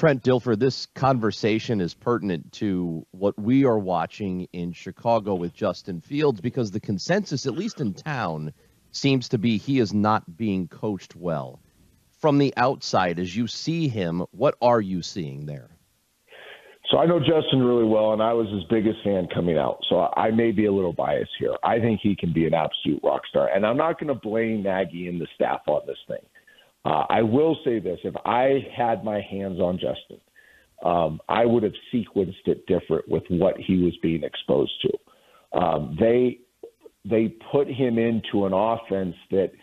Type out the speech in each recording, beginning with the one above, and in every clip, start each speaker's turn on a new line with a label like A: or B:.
A: Trent Dilfer, this conversation is pertinent to what we are watching in Chicago with Justin Fields, because the consensus, at least in town, seems to be he is not being coached well. From the outside, as you see him, what are you seeing there?
B: So I know Justin really well, and I was his biggest fan coming out. So I may be a little biased here. I think he can be an absolute rock star. And I'm not going to blame Nagy and the staff on this thing. I will say this. If I had my hands on Justin, I would have sequenced it different with what he was being exposed to. They put him into an offense that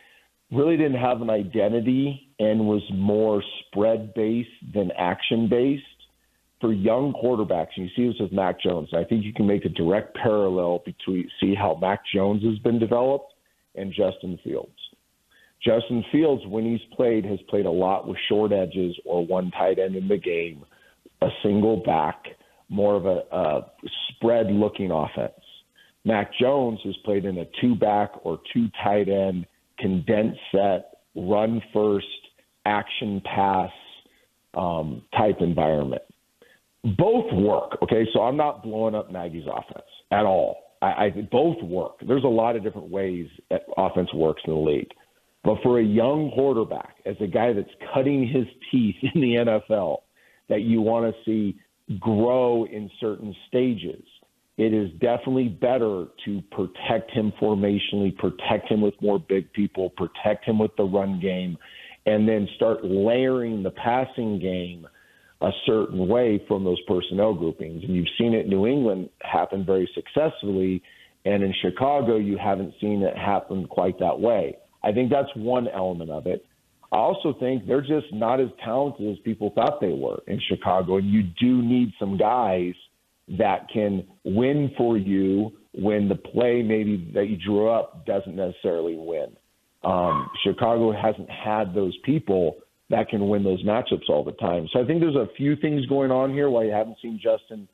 B: really didn't have an identity and was more spread-based than action-based. For young quarterbacks, and you see this with Mac Jones, I think you can make a direct parallel between see how Mac Jones has been developed and Justin Fields. Justin Fields, when he's played, has played a lot with short edges or one tight end in the game, a single back, more of a spread-looking offense. Mac Jones has played in a two-back or two tight end, condensed set, run-first, action pass type environment. Both work, okay? So I'm not blowing up Nagy's offense at all. I both work. There's a lot of different ways that offense works in the league. But for a young quarterback, as a guy that's cutting his teeth in the NFL, that you want to see grow in certain stages, it is definitely better to protect him formationally, protect him with more big people, protect him with the run game, and then start layering the passing game a certain way from those personnel groupings. And you've seen it in New England happen very successfully, and in Chicago you haven't seen it happen quite that way. I think that's one element of it. I also think they're just not as talented as people thought they were in Chicago, and you do need some guys that can win for you when the play maybe that you drew up doesn't necessarily win. Chicago hasn't had those people that can win those matchups all the time. So I think there's a few things going on here why you haven't seen Justin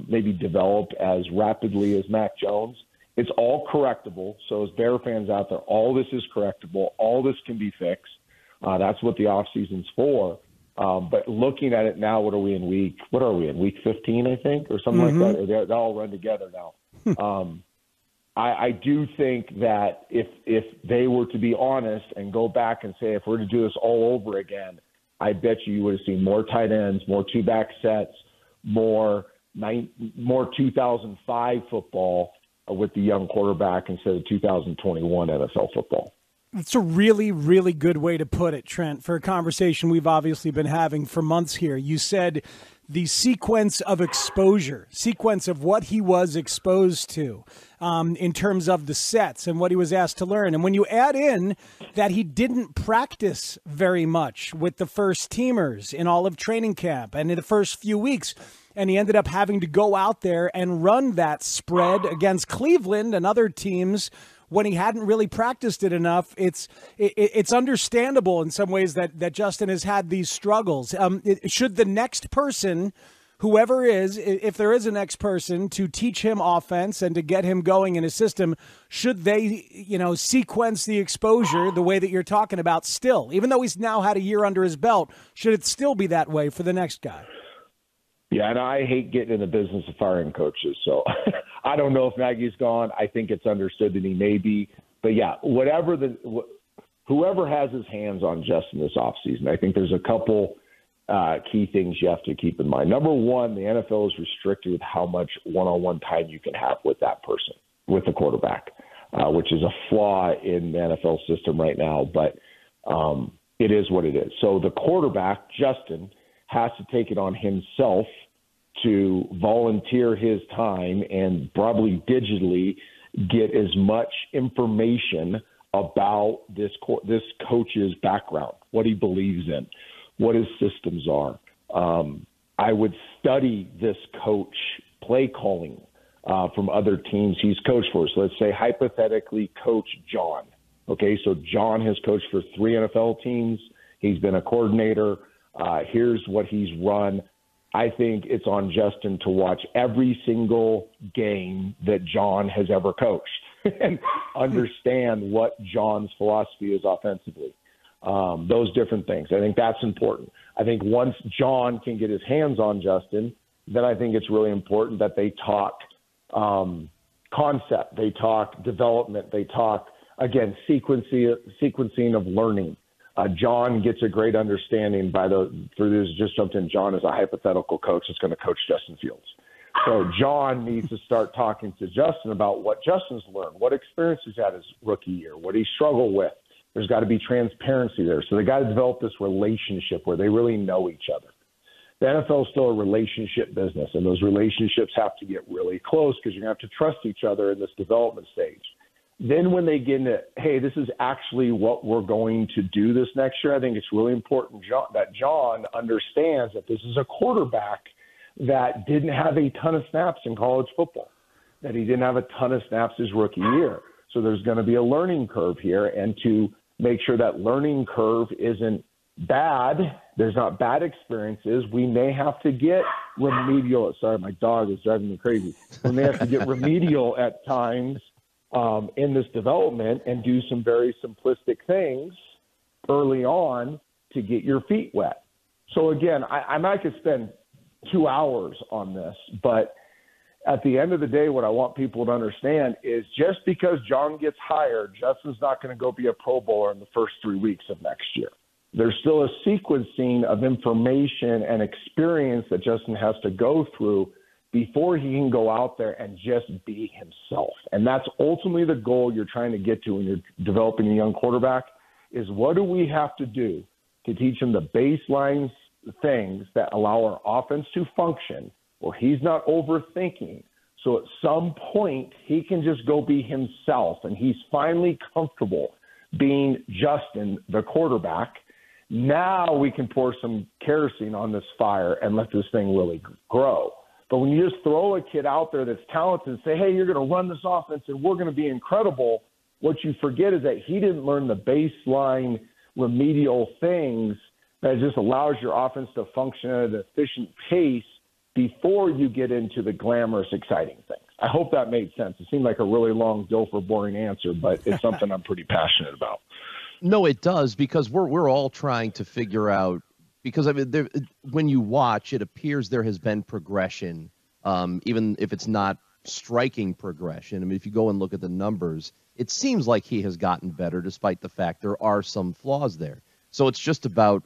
B: maybe develop as rapidly as Mac Jones. It's all correctable. So as Bear fans out there, all this is correctable. All this can be fixed. That's what the offseason's for. But looking at it now, what are we in week 15, I think, or something like that? Or they all run together now. I do think that if they were to be honest and go back and say, if we're to do this all over again, I bet you would have seen more tight ends, more two-back sets, more 2005 football with the young quarterback instead of 2021 NFL football.
C: It's a really, really good way to put it, Trent, for a conversation we've obviously been having for months here. You said the sequence of exposure, sequence of what he was exposed to in terms of the sets and what he was asked to learn. And when you add in that he didn't practice very much with the first teamers in all of training camp and in the first few weeks, and he ended up having to go out there and run that spread against Cleveland and other teams when he hadn't really practiced it enough, it's understandable in some ways that Justin has had these struggles. Should the next person, whoever is, if there is a next person to teach him offense and to get him going in a system, should they, sequence the exposure the way that you're talking about still? Even though he's now had a year under his belt, should it still be that way for the next guy?
B: Yeah, and I hate getting in the business of firing coaches, so I don't know if Nagy's gone. I think it's understood that he may be. But, yeah, whoever has his hands on Justin this offseason, I think there's a couple key things you have to keep in mind. Number one, the NFL is restricted with how much one-on-one time you can have with that person, with the quarterback, which is a flaw in the NFL system right now. But it is what it is. So the quarterback, Justin, has to take it on himself to volunteer his time and probably digitally get as much information about this coach's background, what he believes in, what his systems are. I would study this coach play calling from other teams he's coached for. So let's say hypothetically Coach John. Okay, so John has coached for 3 NFL teams. He's been a coordinator. Here's what he's run. I think it's on Justin to watch every single game that John has ever coached and understand what John's philosophy is offensively. those different things. I think that's important. I think once John can get his hands on Justin, then I think it's really important that they talk concept, they talk development, they talk, again, sequencing of learning. John gets a great understanding through this. Just jumped in. John is a hypothetical coach that's going to coach Justin Fields. So John needs to start talking to Justin about what Justin's learned, what experience he's had his rookie year, what he struggled with. There's got to be transparency there. So they got to develop this relationship where they really know each other. The NFL is still a relationship business, and those relationships have to get really close because you're going to have to trust each other in this development stage. Then when they get into, hey, this is actually what we're going to do this next year, I think it's really important that John understands that this is a quarterback that didn't have a ton of snaps in college football, that he didn't have a ton of snaps his rookie year. So there's going to be a learning curve here, and to make sure that learning curve isn't bad, there's not bad experiences, we may have to get remedial. Sorry, my dog is driving me crazy. We may have to get remedial at times in this development and do some very simplistic things early on to get your feet wet. So again, I might could spend 2 hours on this, but at the end of the day, what I want people to understand is just because John gets hired, Justin's not going to go be a Pro Bowler in the first 3 weeks of next year. There's still a sequencing of information and experience that Justin has to go through before he can go out there and just be himself. And that's ultimately the goal you're trying to get to when you're developing a young quarterback, is what do we have to do to teach him the baseline things that allow our offense to function, where he's not overthinking. So at some point, he can just go be himself, and he's finally comfortable being Justin, the quarterback. Now we can pour some kerosene on this fire and let this thing really grow. But when you just throw a kid out there that's talented and say, hey, you're going to run this offense and we're going to be incredible, what you forget is that he didn't learn the baseline remedial things that just allows your offense to function at an efficient pace before you get into the glamorous, exciting things. I hope that made sense. It seemed like a really long, Dilfer, boring answer, but it's something I'm pretty passionate about.
A: No, it does, because we're all trying to figure out, because I mean, when you watch, it appears there has been progression, even if it's not striking progression. I mean, if you go and look at the numbers, it seems like he has gotten better, despite the fact there are some flaws there. So it's just about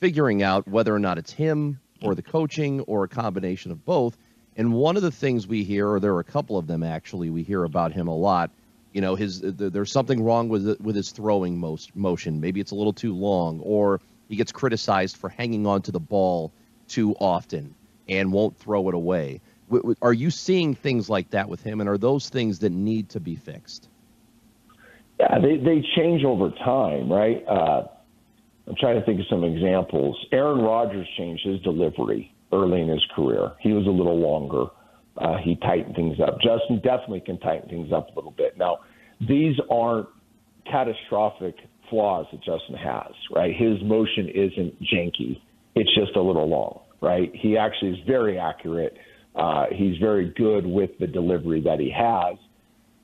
A: figuring out whether or not it's him or the coaching or a combination of both. And one of the things we hear, or there are a couple of them actually, we hear about him a lot. You know, there's something wrong with his throwing motion. Maybe it's a little too long, or he gets criticized for hanging on to the ball too often and won't throw it away. Are you seeing things like that with him, and are those things that need to be fixed?
B: Yeah, they change over time, right? I'm trying to think of some examples. Aaron Rodgers changed his delivery early in his career. He was a little longer. He tightened things up. Justin definitely can tighten things up a little bit. Now, these aren't catastrophic flaws that Justin has, right? His motion isn't janky. It's just a little long, right? He actually is very accurate. He's very good with the delivery that he has.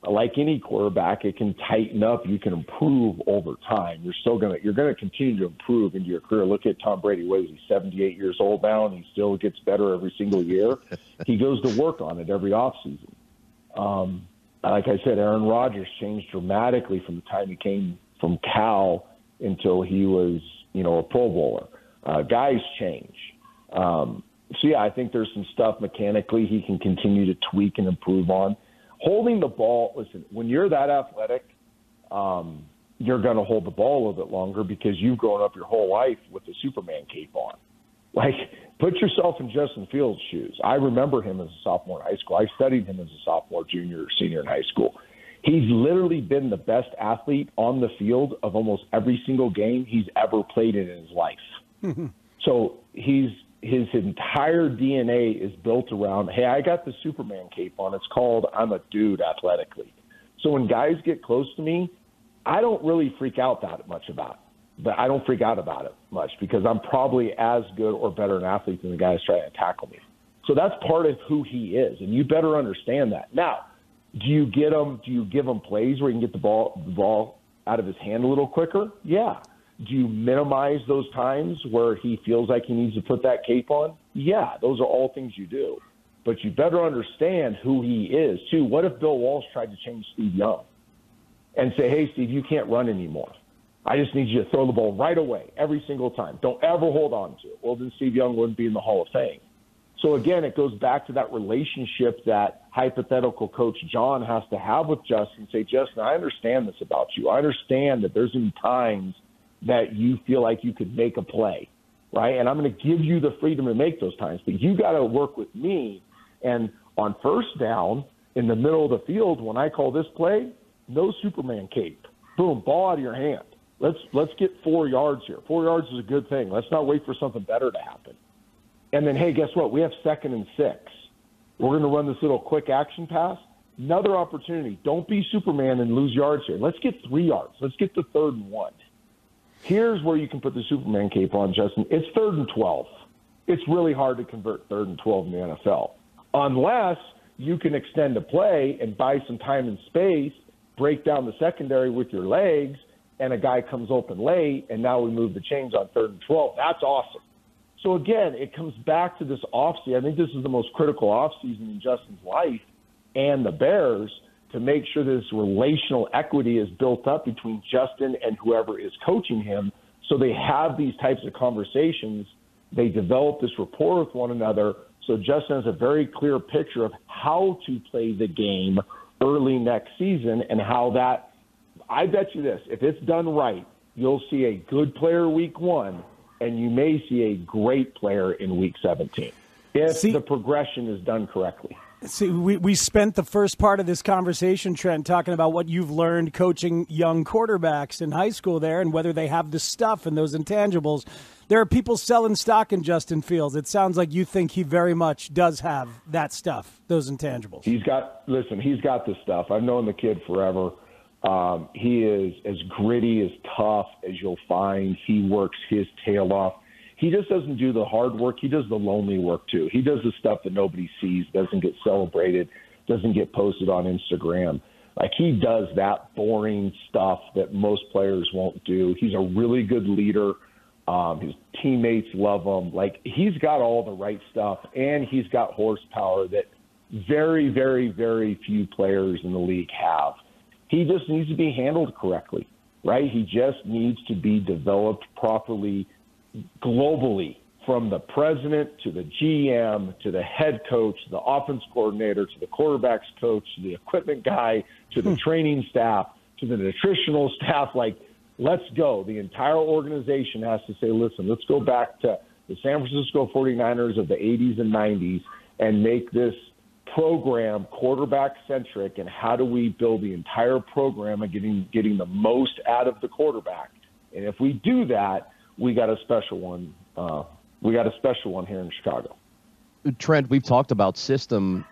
B: Like any quarterback, it can tighten up. You can improve over time. You're going to continue to improve into your career. Look at Tom Brady. What is he, 78 years old now, and he still gets better every single year? He goes to work on it every offseason. Like I said, Aaron Rodgers changed dramatically from the time he came from Cal until he was, a Pro Bowler. Guys change. So, yeah, I think there's some stuff mechanically he can continue to tweak and improve on. Holding the ball, listen, when you're that athletic, you're going to hold the ball a little bit longer because you've grown up your whole life with the Superman cape on. Like, put yourself in Justin Fields' shoes. I remember him as a sophomore in high school. I studied him as a sophomore, junior, senior in high school. He's literally been the best athlete on the field of almost every single game he's ever played in his life. Mm-hmm. So his entire DNA is built around, hey, I got the Superman cape on. It's called I'm a dude athletically. So when guys get close to me, I don't really freak out that much about it. But I don't freak out about it much because I'm probably as good or better an athlete than the guys trying to tackle me. So that's part of who he is, and you better understand that. Now, do you give him plays where he can get the ball out of his hand a little quicker? Yeah. Do you minimize those times where he feels like he needs to put that cape on? Yeah, those are all things you do. But you better understand who he is, too. What if Bill Walsh tried to change Steve Young and say, hey, Steve, you can't run anymore. I just need you to throw the ball right away every single time. Don't ever hold on to it. Well, then Steve Young wouldn't be in the Hall of Fame. So, again, it goes back to that relationship that hypothetical Coach John has to have with Justin. Say, Justin, I understand this about you. I understand that there's been times that you feel like you could make a play, right? And I'm going to give you the freedom to make those times. But you got to work with me. And on first down, in the middle of the field, when I call this play, no Superman cape. Boom, ball out of your hand. Let's get 4 yards here. 4 yards is a good thing. Let's not wait for something better to happen. And then, hey, guess what? We have 2nd and 6. We're going to run this little quick action pass. Another opportunity. Don't be Superman and lose yards here. Let's get 3 yards. Let's get to 3rd and 1. Here's where you can put the Superman cape on, Justin. It's 3rd and 12. It's really hard to convert 3rd and 12 in the NFL. Unless you can extend a play and buy some time and space, break down the secondary with your legs, and a guy comes open late, and now we move the chains on 3rd and 12. That's awesome. So, again, it comes back to this offseason. I think this is the most critical offseason in Justin's life and the Bears to make sure this relational equity is built up between Justin and whoever is coaching him so they have these types of conversations. They develop this rapport with one another so Justin has a very clear picture of how to play the game early next season and how that – I bet you this, if it's done right, you'll see a good player week 1, and you may see a great player in week 17 if the progression is done correctly.
C: See, we spent the first part of this conversation, Trent, talking about what you've learned coaching young quarterbacks in high school there and whether they have the stuff and those intangibles. There are people selling stock in Justin Fields. It sounds like you think he very much does have that stuff, those intangibles.
B: He's got the stuff. I've known the kid forever. He is as gritty, as tough as you'll find. He works his tail off. He just doesn't do the hard work. He does the lonely work, too. He does the stuff that nobody sees, doesn't get celebrated, doesn't get posted on Instagram. Like, he does that boring stuff that most players won't do. He's a really good leader. His teammates love him. Like, he's got all the right stuff, and he's got horsepower that very, very, very few players in the league have. He just needs to be handled correctly, right? He just needs to be developed properly globally, from the president to the GM to the head coach, the offense coordinator to the quarterback's coach, to the equipment guy, to the training staff, to the nutritional staff. Like, let's go. The entire organization has to say, listen, let's go back to the San Francisco 49ers of the 80s and 90s and make this program quarterback-centric, and how do we build the entire program and getting the most out of the quarterback. And if we do that, we got a special one. We got a special one here in Chicago.
A: Trent, we've talked about system,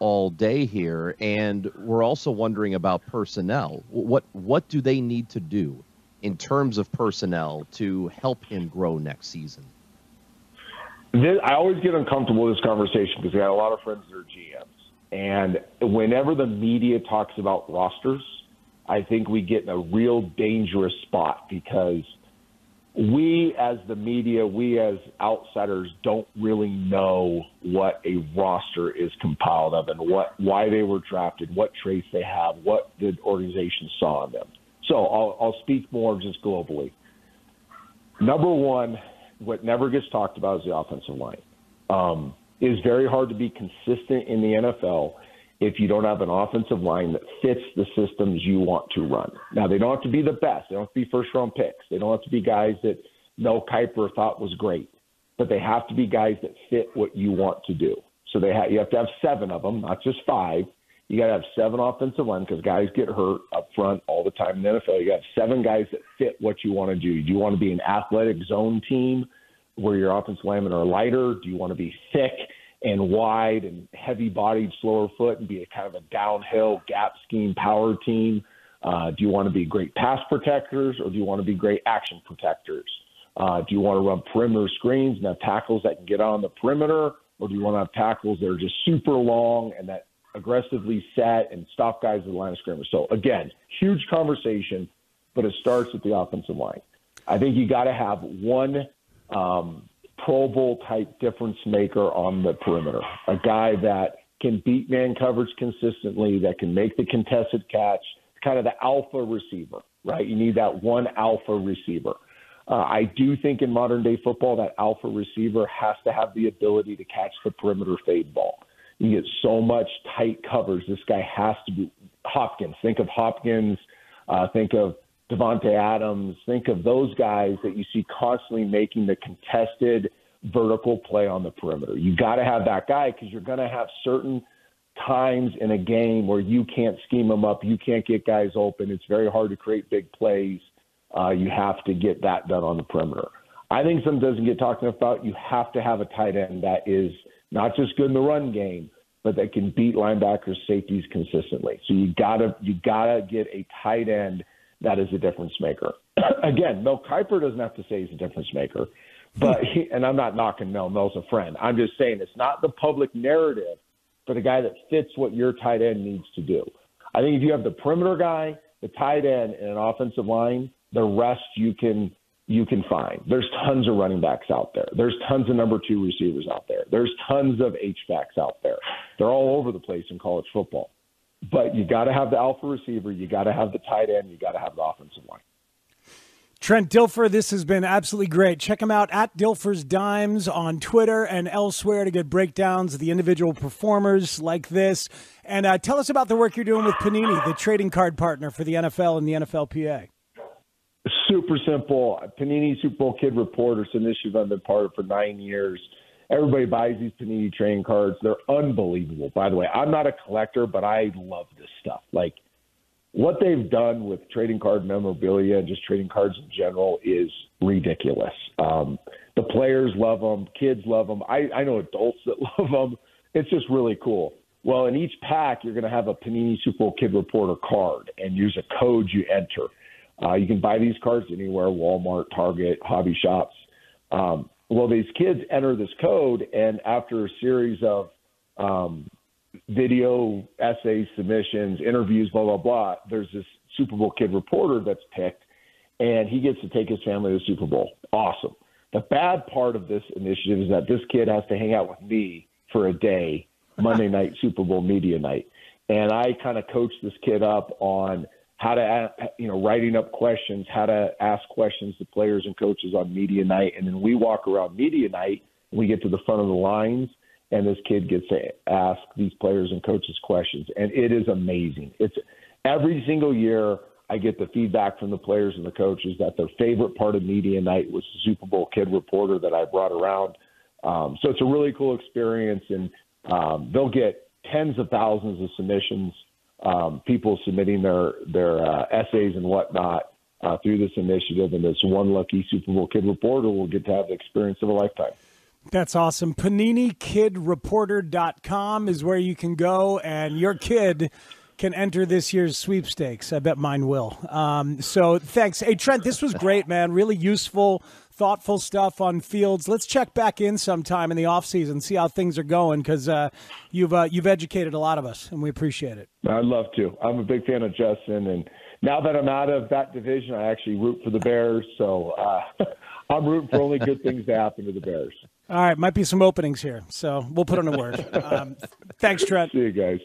A: all day here, and we're also wondering about personnel. What do they need to do in terms of personnel to help him grow next season?
B: I always get uncomfortable with this conversation because I got a lot of friends that are GMs. And whenever the media talks about rosters, I think we get in a real dangerous spot because we as the media, we as outsiders don't really know what a roster is compiled of and why they were drafted, what traits they have, what the organization saw in them. So I'll speak more just globally. Number one, what never gets talked about is the offensive line. It is very hard to be consistent in the NFL if you don't have an offensive line that fits the systems you want to run. Now, they don't have to be the best. They don't have to be first-round picks. They don't have to be guys that Mel Kiper thought was great. But they have to be guys that fit what you want to do. So you have to have 7 of them, not just 5. You got to have 7 offensive line because guys get hurt up front all the time in the NFL. You got to have 7 guys that fit what you want to do. Do you want to be an athletic zone team where your offensive linemen are lighter? Do you want to be thick and wide and heavy-bodied, slower foot, and be a kind of a downhill gap scheme power team? Do you want to be great pass protectors, or do you want to be great action protectors? Do you want to run perimeter screens and have tackles that can get on the perimeter, or do you want to have tackles that are just super long and that aggressively set and stop guys at the line of scrimmage? So, again, huge conversation, but it starts with the offensive line. I think you got to have one Pro Bowl type difference maker on the perimeter, a guy that can beat man coverage consistently, that can make the contested catch, kind of the alpha receiver, right? You need that one alpha receiver. I do think in modern day football that alpha receiver has to have the ability to catch the perimeter fade ball. You get so much tight coverage. This guy has to be Hopkins. Think of Hopkins. Think of Devontae Adams. Think of those guys that you see constantly making the contested vertical play on the perimeter. You got to have that guy because you're going to have certain times in a game where you can't scheme them up. You can't get guys open. It's very hard to create big plays. You have to get that done on the perimeter. I think something doesn't get talked about. You have to have a tight end that is not just good in the run game, but that can beat linebackers, safeties consistently. So you gotta get a tight end that is a difference maker. Again, Mel Kiper doesn't have to say he's a difference maker, but and I'm not knocking Mel. Mel's a friend. I'm just saying it's not the public narrative, but a guy that fits what your tight end needs to do. I think if you have the perimeter guy, the tight end, and an offensive line, the rest you can find. There's tons of running backs out there. There's tons of number 2 receivers out there. There's tons of H-backs out there. They're all over the place in college football. But you got to have the alpha receiver. You got to have the tight end. You got to have the offensive line.
C: Trent Dilfer, this has been absolutely great. Check him out at Dilfer's Dimes on Twitter and elsewhere to get breakdowns of the individual performers like this. And tell us about the work you're doing with Panini, the trading card partner for the NFL and the NFLPA.
B: Super simple. Panini Super Bowl Kid Reporter. It's an initiative I've been part of for 9 years. Everybody buys these Panini trading cards. They're unbelievable. By the way, I'm not a collector, but I love this stuff. Like, what they've done with trading card memorabilia and just trading cards in general is ridiculous. The players love them. Kids love them. I know adults that love them. It's just really cool. Well, in each pack, you're going to have a Panini Super Bowl Kid Reporter card, and there's a code you enter. You can buy these cards anywhere, Walmart, Target, hobby shops. Well, these kids enter this code, and after a series of video, essays, submissions, interviews, blah, blah, blah, there's this Super Bowl Kid Reporter that's picked, and he gets to take his family to the Super Bowl. Awesome. The bad part of this initiative is that this kid has to hang out with me for a day, Monday night Super Bowl media night. And I kind of coach this kid up on how to, writing up questions, how to ask questions to players and coaches on media night. And then we walk around media night, and we get to the front of the lines, and this kid gets to ask these players and coaches questions. And it is amazing. It's every single year I get the feedback from the players and the coaches that their favorite part of media night was the Super Bowl Kid Reporter that I brought around. So it's a really cool experience, and they'll get tens of thousands of submissions, people submitting their essays and whatnot through this initiative, and this one lucky Super Bowl Kid Reporter will get to have the experience of a lifetime.
C: That's awesome. PaniniKidReporter.com is where you can go, and your kid can enter this year's sweepstakes. I bet mine will. So thanks. Hey, Trent, this was great, man. Really useful, thoughtful stuff on Fields. Let's check back in sometime in the offseason, see how things are going, because you've educated a lot of us, and we appreciate it.
B: I'd love to. I'm a big fan of Justin, and now that I'm out of that division, I actually root for the Bears, so I'm rooting for only good things to happen to the Bears.
C: All right, might be some openings here, so we'll put in a word. Thanks, Trent.
B: See you guys.